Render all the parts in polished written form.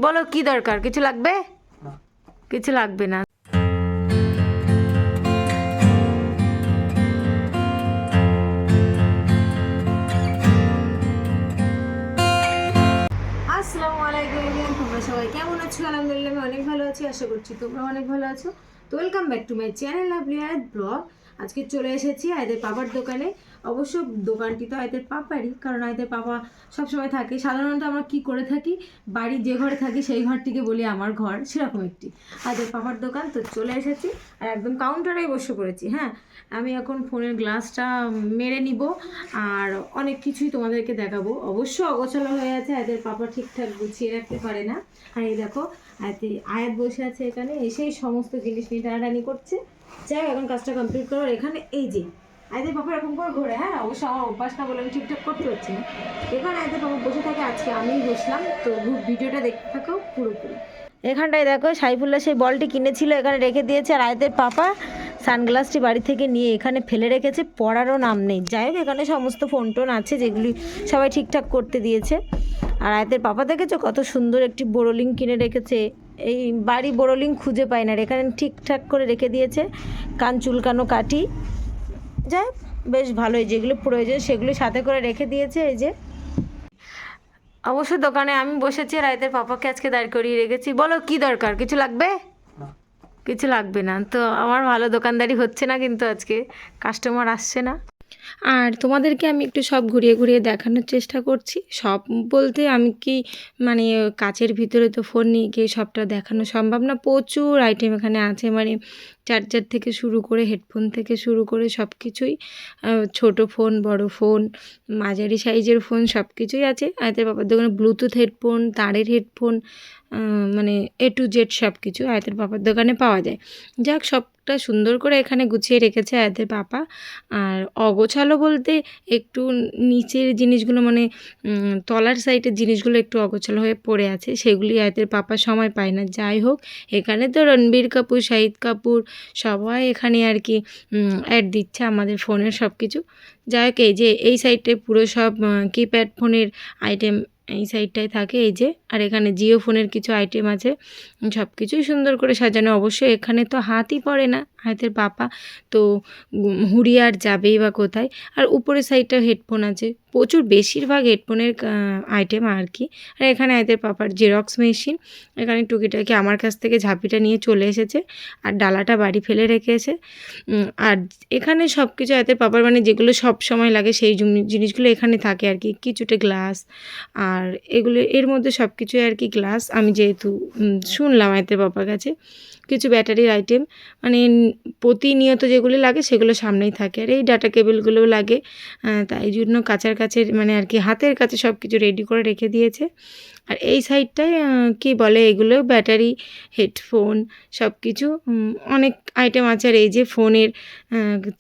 বলো কি দরকার, কিছু লাগবে? কিছু লাগবে না। আসসালামু আলাইকুম এভরিওয়ান, তোমরা সবাই কেমন আছো? আলহামদুলিল্লাহ আমি অনেক ভালো আছি, আশা করছি তোমরা অনেক ভালো আছো। তো welcome back to my channel lovely আয়াত ব্লগ। আজকে চলে এসেছি আয়দের পাপার দোকানে। অবশ্য দোকানটি তো আয়দের পাপারই, কারণ আয়দের পাপা সবসময় থাকে। সাধারণত আমরা কি করে থাকি, বাড়ির যে ঘরে থাকি সেই ঘরটিকে বলি আমার ঘর, সেরকম একটি আয়দের পাপার দোকান। তো চলে এসেছি আর একদম কাউন্টারেই বসে পড়েছি। হ্যাঁ, আমি এখন ফোনের গ্লাসটা মেরে নিব আর অনেক কিছুই তোমাদেরকে দেখাবো। অবশ্য অগোছালো হয়ে আছে, আয়দের পাপা ঠিকঠাক গুছিয়ে রাখতে পারে না। আর এই দেখো আয়াত বসে আছে এখানে, এসেই সমস্ত জিনিস নিয়ে টানাটানি করছে। যাই হোক, এখন কাজটা কমপ্লিট করার এখানে এই যে আয়দের পাপা এরকম করে ঘোরে। হ্যাঁ, অবশ্য আমার অভ্যাস না বলে আমি ঠিকঠাক করতে পারছি না। এখানে আয়দের পাপা বসে থাকে, আজকে আমিই বসলাম। তো ভিডিওটা দেখতে থাকো পুরোপুরি। এখানটায় দেখো সাইফুল্লাহ সেই বলটি কিনেছিল, এখানে রেখে দিয়েছে। আর আয়দের পাপা সানগ্লাসটি বাড়ি থেকে নিয়ে এখানে ফেলে রেখেছে, পড়ারও নাম নেই। যাই হোক, এখানে সমস্ত ফোন টোন আছে যেগুলি সবাই ঠিকঠাক করতে দিয়েছে। আর আয়তের পাপা দেখেছো কত সুন্দর একটি বোরোলিং কিনে রেখেছে। এই বাড়ি বোরোলিং খুঁজে পায় না, এখানে ঠিকঠাক করে রেখে দিয়েছে। কান চুলকানো কাঠি, যাই হোক বেশ ভালোই, যেগুলো প্রয়োজন সেগুলো সাথে করে রেখে দিয়েছে। এই যে অবশ্য দোকানে আমি বসেছি, রায়তের পাপাকে আজকে দাঁড় করিয়ে রেখেছি। বলো কি দরকার, কিছু লাগবে? কিছু লাগবে না তো। আমার ভালো দোকানদারি হচ্ছে না কিন্তু আজকে, কাস্টমার আসছে না। আর তোমাদেরকে আমি একটু সব ঘুরিয়ে ঘুরিয়ে দেখানোর চেষ্টা করছি। সব বলতে আমি কি মানে কাচের ভিতরে তো ফোন নিয়ে গিয়ে সবটা দেখানো সম্ভব না, প্রচুর আইটেম এখানে আছে। মানে চার্জার থেকে শুরু করে হেডফোন থেকে শুরু করে সব কিছুই, ছোটো ফোন বড় ফোন মাঝারি সাইজের ফোন সব কিছুই আছে। আয়তের বাবার দোকানে ব্লুটুথ হেডফোন, তারের হেডফোন, মানে এ টু জেড সব কিছু আয়তের বাবার দোকানে পাওয়া যায়। যাক, সবটা সুন্দর করে এখানে গুছিয়ে রেখেছে আয়তের পাপা। আর অগোছালো বলতে একটু নিচের জিনিসগুলো মানে তলার সাইডের জিনিসগুলো একটু অগোছালো হয়ে পড়ে আছে, সেগুলি আয়তের পাপা সময় পায় না। যাই হোক, এখানে তো রণবীর কাপুর, শাহিদ কাপুর সবাই এখানে আর কি অ্যাড দিচ্ছে আমাদের ফোনের সব কিছু। যাই হোক, এই যে এই সাইডটায় পুরো সব কিপ্যাড ফোনের আইটেম এই সাইডটায় থাকে। এই যে, আর এখানে জিও ফোনের কিছু আইটেম আছে, সব কিছুই সুন্দর করে সাজানো। অবশ্যই এখানে তো হাতই পড়ে না হাতের পাপা, তো হুড়িয়ে আর যাবেই বা কোথায়। আর উপরের সাইডটা হেডফোন আছে, প্রচুর বেশিরভাগ হেডফোনের আইটেম আর কি। আর এখানে আয়তের পাপার জেরক্স মেশিন, এখানে টুকিটাকি আমার কাছ থেকে ঝাঁপিটা নিয়ে চলে এসেছে আর ডালাটা বাড়ি ফেলে রেখেছে। আর এখানে সব কিছু আয়তের পাপার মানে যেগুলো সব সময় লাগে সেই জিনিসগুলো এখানে থাকে আর কি। কিছুটা গ্লাস, আর এগুলো এর মধ্যে সব কিছুই আর কি গ্লাস। আমি যেহেতু শুনলাম আয়তের পাপার কাছে কিছু ব্যাটারির আইটেম মানে প্রতিনিয়ত যেগুলো লাগে সেগুলো সামনেই থাকে। আর এই ডাটা কেবেলগুলোও লাগে, তাই জন্য কাছের মানে আর কি হাতের কাছে সব কিছু রেডি করে রেখে দিয়েছে। আর এই সাইডটায় কি বলে, এগুলো ব্যাটারি, হেডফোন সব কিছু অনেক আইটেম আছে। আর এই যে ফোনের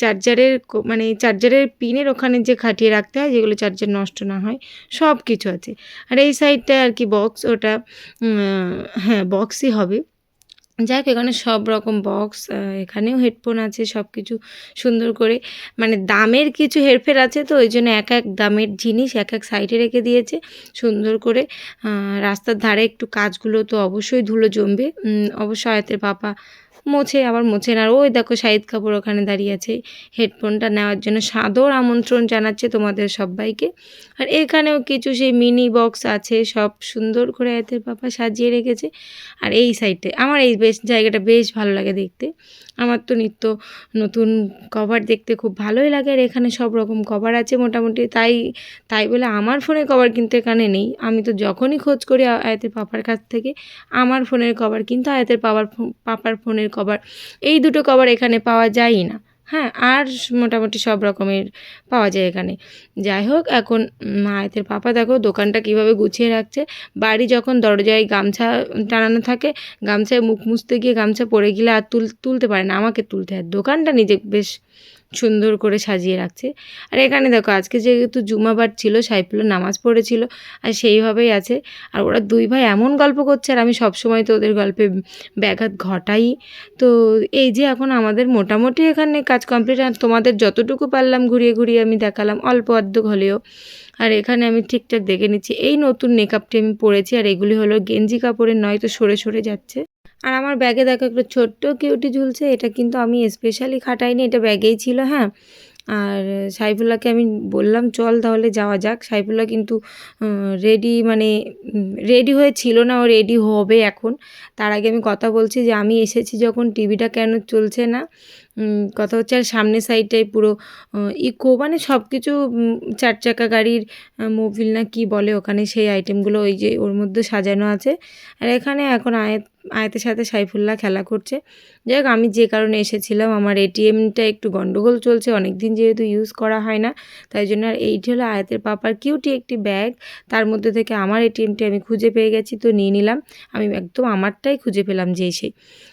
চার্জারের মানে চার্জারের পিনের ওখানে যে খাটিয়ে রাখতে হয় যেগুলো চার্জার নষ্ট না হয়, সব কিছু আছে। আর এই সাইডটায় আর কি বক্স, ওটা হ্যাঁ বক্সই হবে। যাক, এখানে সব রকম বক্স, এখানেও হেডফোন আছে, সব কিছু সুন্দর করে মানে দামের কিছু হেরফের আছে, তো ওই জন্য এক এক দামের জিনিস এক এক সাইডে রেখে দিয়েছে সুন্দর করে। রাস্তার ধারে একটু কাজগুলো তো অবশ্যই ধুলো জমবে, অবশ্যই আয়তের পাপা মোছে আবার মোছে না। আর ওই দেখো শাহিদ কাপুর ওখানে দাঁড়িয়ে আছে হেডফোনটা নেওয়ার জন্য, সাদর আমন্ত্রণ জানাচ্ছে তোমাদের সবাইকে। আর এখানেও কিছু সেই মিনি বক্স আছে, সব সুন্দর করে আয়তের পাপা সাজিয়ে রেখেছে। আর এই সাইডে আমার এই জায়গাটা বেশ ভালো লাগে দেখতে। আমার তো নিত্য নতুন কভার দেখতে খুব ভালোই লাগে। আর এখানে সব রকম কভার আছে মোটামুটি, তাই বলে আমার ফোনের কভার কিন্তু এখানে নেই। আমি তো যখনই খোঁজ করি আয়তের পাপার কাছ থেকে আমার ফোনের কভার, কিন্তু আয়তের পাপার ফোনের কভার, এই দুটো কভার এখানে পাওয়া যায়ই না। হ্যাঁ, আর মোটামুটি সব রকমের পাওয়া যায় এখানে। যাই হোক, এখন আয়তের পাপা দেখো দোকানটা কিভাবে গুছিয়ে রাখছে। বাড়ি যখন দরজায় গামছা টানানো থাকে, গামছায় মুখ মুছতে গিয়ে গামছা পড়ে গেলে আর তুলতে পারে না, আমাকে তুলতে হয়। দোকানটা নিজে বেশ সুন্দর করে সাজিয়ে রাখছে। আর এখানে দেখো আজকে যেহেতু জুমাবার ছিল, সাইফুল্লাহ নামাজ পড়েছিল আর সেইভাবেই আছে। আর ওরা দুই ভাই এমন গল্প করছে, আর আমি সবসময় তো ওদের গল্পে ব্যাঘাত ঘটাই। তো এই যে এখন আমাদের মোটামুটি এখানে কাজ কমপ্লিট, আর তোমাদের যতটুকু পারলাম ঘুরিয়ে ঘুরিয়ে আমি দেখালাম, অল্প অর্ধেক হলেও। আর এখানে আমি ঠিকঠাক দেখে নিচ্ছি। এই নতুন মেকআপটি আমি পরেছি, আর এগুলি হলো গেঞ্জি কাপড়ের, নয় তো সরে সরে যাচ্ছে। আর আমার ব্যাগে দেখো একটা ছোট্ট কিউটি ঝুলছে, এটা কিন্তু আমি স্পেশালি খাটাইনি, এটা ব্যাগেই ছিল। হ্যাঁ, আর সাইফুল্লাহকে আমি বললাম চল তাহলে যাওয়া যাক। সাইফুল্লাহ কিন্তু রেডি মানে রেডি হয়ে ছিল না, ও রেডি হবে এখন। তার আগে আমি কথা বলছি যে আমি এসেছি যখন টিভিটা কেন চলছে না। কথা হচ্ছে আর সামনের সাইডটাই পুরো ইকো মানে সব কিছু 4 চাকা গাড়ির মোবিল না কি বলে ওখানে, সেই আইটেমগুলো ওই যে ওর মধ্যে সাজানো আছে। আর এখানে এখন আয়াতের সাথে সাইফুল্লাহ খেলা করছে। যাই হোক, আমি যে কারণে এসেছিলাম, আমার এটিএমটা একটু গন্ডগোল চলছে, অনেক দিন যেহেতু ইউজ করা হয় না, তাই জন্য। আর এইটি হলো আয়াতের পাপার কিউটি একটি ব্যাগ, তার মধ্যে থেকে আমার এটিএমটি আমি খুঁজে পেয়ে গেছি, তো নিয়ে নিলাম। আমি একদম আমারটাই খুঁজে পেলাম যে সেই।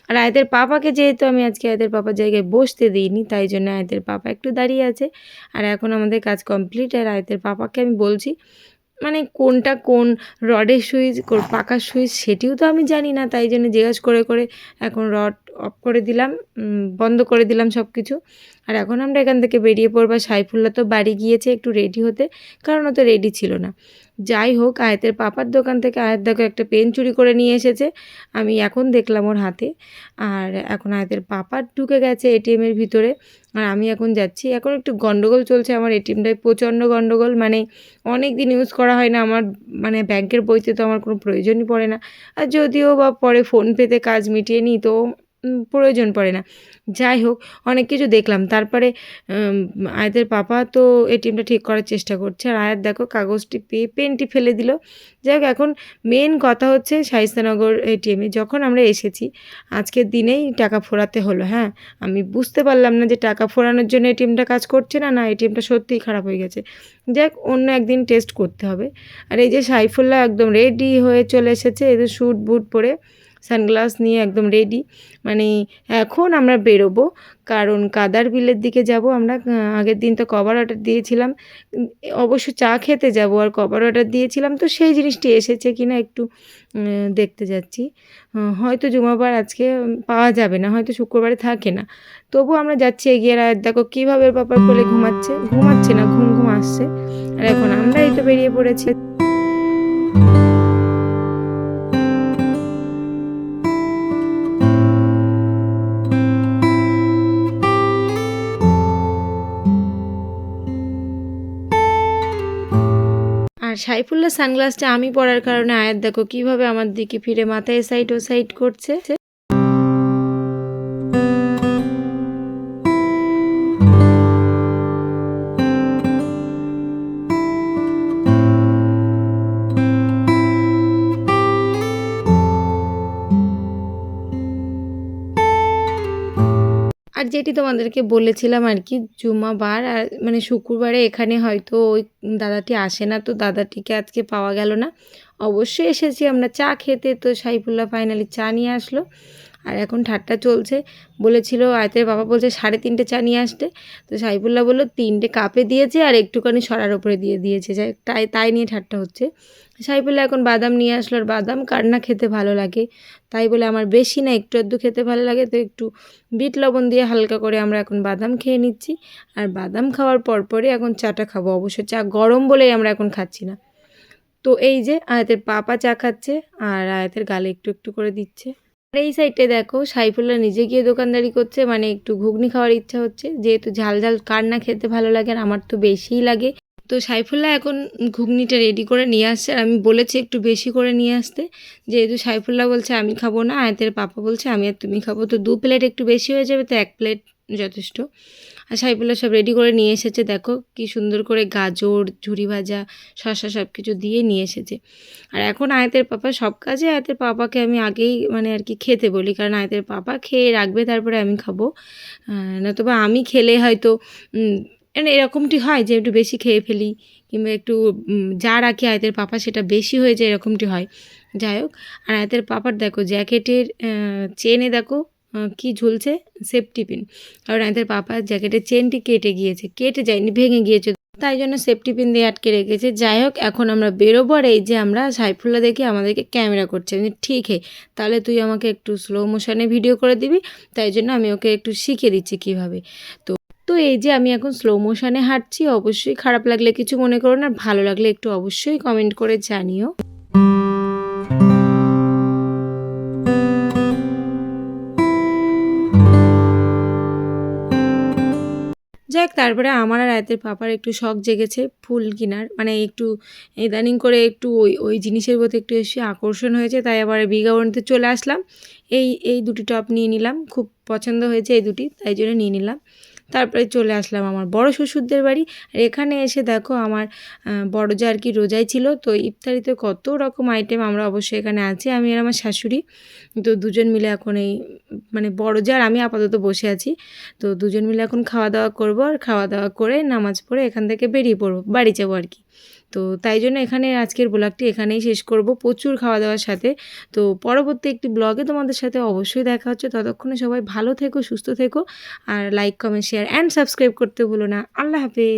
আর আয়াতের পাপাকে যেহেতু আমি আজকে আয়াতের পাপার জায়গায় বসতে দিইনি, তাই জন্য আয়াতের পাপা একটু দাঁড়িয়ে আছে। আর এখন আমাদের কাজ কমপ্লিট, আর আয়াতের পাপাকে আমি বলছি মানে কোনটা কোন রডের সুইচ, পাকার সুইচ সেটিও তো আমি জানি না, তাই জন্য জিজ্ঞেস করে করে এখন রড অফ করে দিলাম, বন্ধ করে দিলাম সব কিছু। আর এখন আমরা এখান থেকে বেরিয়ে পড়বো। সাইফুল্লাহ তো বাড়ি গিয়েছে একটু রেডি হতে, কারণ ও তো রেডি ছিল না। যাই হোক, আয়াতের পাপার দোকান থেকে আয়াত দেখো একটা পেন চুরি করে নিয়ে এসেছে, আমি এখন দেখলাম ওর হাতে। আর এখন আয়াতের পাপা ঢুকে গেছে এটিএমের ভিতরে, আর আমি এখন যাচ্ছি। এখন একটু গন্ডগোল চলছে আমার এটিএমটায়, প্রচণ্ড গন্ডগোল, মানে অনেক দিন ইউজ করা হয় না আমার, মানে ব্যাংকের বইতে তো আমার কোনো প্রয়োজনই পড়ে না। আর যদিও বা পরে ফোনপেতে কাজ মিটিয়ে নিই, তো প্রয়োজন পড়ে না। যাই হোক, অনেক কিছু দেখলাম। তারপরে আয়াতের পাপা তো এটিএমটা ঠিক করার চেষ্টা করছে, আর আয়াত দেখো কাগজটি পেয়ে পেনটি ফেলে দিল। যাই হোক, এখন মেন কথা হচ্ছে শায়েস্তানগর এটিএমে যখন আমরা এসেছি, আজকের দিনেই টাকা ফোরাতে হলো। হ্যাঁ, আমি বুঝতে পারলাম না যে টাকা ফোরানোর জন্য এটিএমটা কাজ করছে না, না এটিএমটা সত্যিই খারাপ হয়ে গেছে। যাক, অন্য একদিন টেস্ট করতে হবে। আর এই যে সাইফুল্লাহ একদম রেডি হয়ে চলে এসেছে, এই যে স্যুট বুট পরে সানগ্লাস নিয়ে একদম রেডি। মানে এখন আমরা বেরোবো, কারণ কাদার বিলের দিকে যাব আমরা। আগের দিন তো কভার অর্ডার দিয়েছিলাম, অবশ্য চা খেতে যাব, আর কভার অর্ডার দিয়েছিলাম, তো সেই জিনিসটি এসেছে কিনা একটু দেখতে যাচ্ছি। হয়তো জুমাবার আজকে পাওয়া যাবে না, হয়তো শুক্রবারে থাকে না, তবু আমরা যাচ্ছি এগিয়ে। আর দেখো কীভাবে পাপার কোলে ঘুমাচ্ছে না, ঘুম ঘুম আসছে। আর এখন আমরা এই তো বেরিয়ে পড়েছি। আর সাইফুল্লাহ সানগ্লাসটা আমি পরার কারণে আয়াত দেখো কিভাবে আমার দিকে ফিরে মাথা এ সাইড ও সাইড করছে। আর যেটি তোমাদেরকে বলেছিলাম আর কি, জুমাবার আর মানে শুক্রবারে এখানে হয়তো ওই দাদাটি আসে না, তো দাদাটিকে আজকে পাওয়া গেল না। অবশ্যই এসেছি আমরা চা খেতে, তো সাইফুল্লাহ ফাইনালি চা নিয়ে আসলো। আর এখন ঠাট্টা চলছে, বলেছিল আয়তের বাবা বলছে 3:30 চা নিয়ে আসতে, তো সাইফুল্লাহ বললো 3টে কাপে দিয়েছে আর একটুখানি সরার ওপরে দিয়ে দিয়েছে, তাই নিয়ে ঠাট্টা হচ্ছে। সাইফুল্লাহ এখন বাদাম নিয়ে আসলো, আর বাদাম কার না খেতে ভালো লাগে, তাই বলে আমার বেশি না একটু আধটু খেতে ভালো লাগে, তো একটু বিট লবণ দিয়ে হালকা করে আমরা এখন বাদাম খেয়ে নিচ্ছি। আর বাদাম খাওয়ার পরপরই এখন চাটা খাবো, অবশ্য চা গরম বলেই আমরা এখন খাচ্ছি না। তো এই যে আয়াতের পাপা চা খাচ্ছে, আর আয়াতের গালে একটু একটু করে দিচ্ছে। আর এই সাইডে দেখো সাইফুল্লাহ নিজে গিয়ে দোকানদারি করছে, মানে একটু ঘুগনি খাওয়ার ইচ্ছা হচ্ছে, যেহেতু ঝাল ঝাল কার না খেতে ভালো লাগে, আর আমার তো বেশিই লাগে। তো সাইফুল্লাহ এখন ঘুগনিটা রেডি করে নিয়ে আসছে, আর আমি বলেছি একটু বেশি করে নিয়ে আসতে, যেহেতু সাইফুল্লাহ বলছে আমি খাবো না, আয়াতের পাপা বলছে আমি আর তুমি খাবো, তো 2 প্লেট একটু বেশি হয়ে যাবে, তো 1 প্লেট যথেষ্ট। আর সাইফুল্লাহ সব রেডি করে নিয়ে এসেছে, দেখো কি সুন্দর করে গাজর, ঝুরি ভাজা, শসা সব কিছু দিয়ে নিয়ে এসেছে। আর এখন আয়াতের পাপা সব কাজে আয়াতের পাপাকে আমি আগেই মানে আর কি খেতে বলি, কারণ আয়াতের পাপা খেয়ে রাখবে তারপরে আমি খাবো, নতুবা আমি খেলে হয়তো মানে এরকমটি হয় যে একটু বেশি খেয়ে ফেলি, কিংবা একটু যা রাখি আয়াতের পাপা সেটা বেশি হয়ে যায়, এরকমটি হয়। যাই হোক, আর আয়াতের পাপার দেখো জ্যাকেটের চেনে দেখো কি ঝুলছে, সেফটি পিন। কারণ এদের পাপার জ্যাকেটের চেনটি কেটে গিয়েছে, কেটে যায়নি, ভেঙে গিয়েছে, তাই জন্য সেফটি পিন দিয়ে আটকে রেখেছে। যাই হোক, এখন আমরা বেরোবো আর এই যে আমরা সাইফুল্লাহ দেখে আমাদেরকে ক্যামেরা করছে। আমি ঠিক হে, তাহলে তুই আমাকে একটু স্লো মোশনে ভিডিও করে দিবি। তাই জন্য আমি ওকে একটু শিখিয়ে দিচ্ছি কীভাবে। তো তো এই যে আমি এখন স্লো মোশনে হাঁটছি। অবশ্যই খারাপ লাগলে কিছু মনে করো না, ভালো লাগলে একটু অবশ্যই কমেন্ট করে জানিও। যাক, তারপরে আমার আর আয়তের পাপার একটু শখ জেগেছে ফুল কেনার, মানে একটু ইদানিং করে একটু ওই ওই জিনিসের প্রতি একটু বেশি আকর্ষণ হয়েছে। তাই আবার বিজ্ঞাপনতে চলে আসলাম। এই দুটি টপ নিয়ে নিলাম, খুব পছন্দ হয়েছে এই দুটি, তাই জন্য নিয়ে নিলাম। তারপরে চলে আসলাম আমার বড় শ্বশুরদের বাড়ি। আর এখানে এসে দেখো আমার বড় যা আর কি রোজাই ছিল, তো ইফতারিতে কত রকম আইটেম আমরা অবশ্যই এখানে আছি, আমি আর আমার শাশুড়ি। তো দুজন মিলে এখন এই মানে বড় যা আর আমি আপাতত বসে আছি। তো দুজন মিলে এখন খাওয়া দাওয়া করবো, আর খাওয়া দাওয়া করে নামাজ পড়ে এখান থেকে বেরিয়ে পড়বো, বাড়ি যাবো আর কি। তো তাই জন্য এখানে আজকের ব্লগটি এখানেই শেষ করব, প্রচুর খাওয়া দাওয়ার সাথে। তো পরবর্তী একটি ব্লগে তোমাদের সাথে অবশ্যই দেখা হচ্ছে। ততক্ষণে সবাই ভালো থেকো, সুস্থ থেকো, আর like, comment, share and subscribe করতে ভুলো না। আল্লাহ হাফেজ।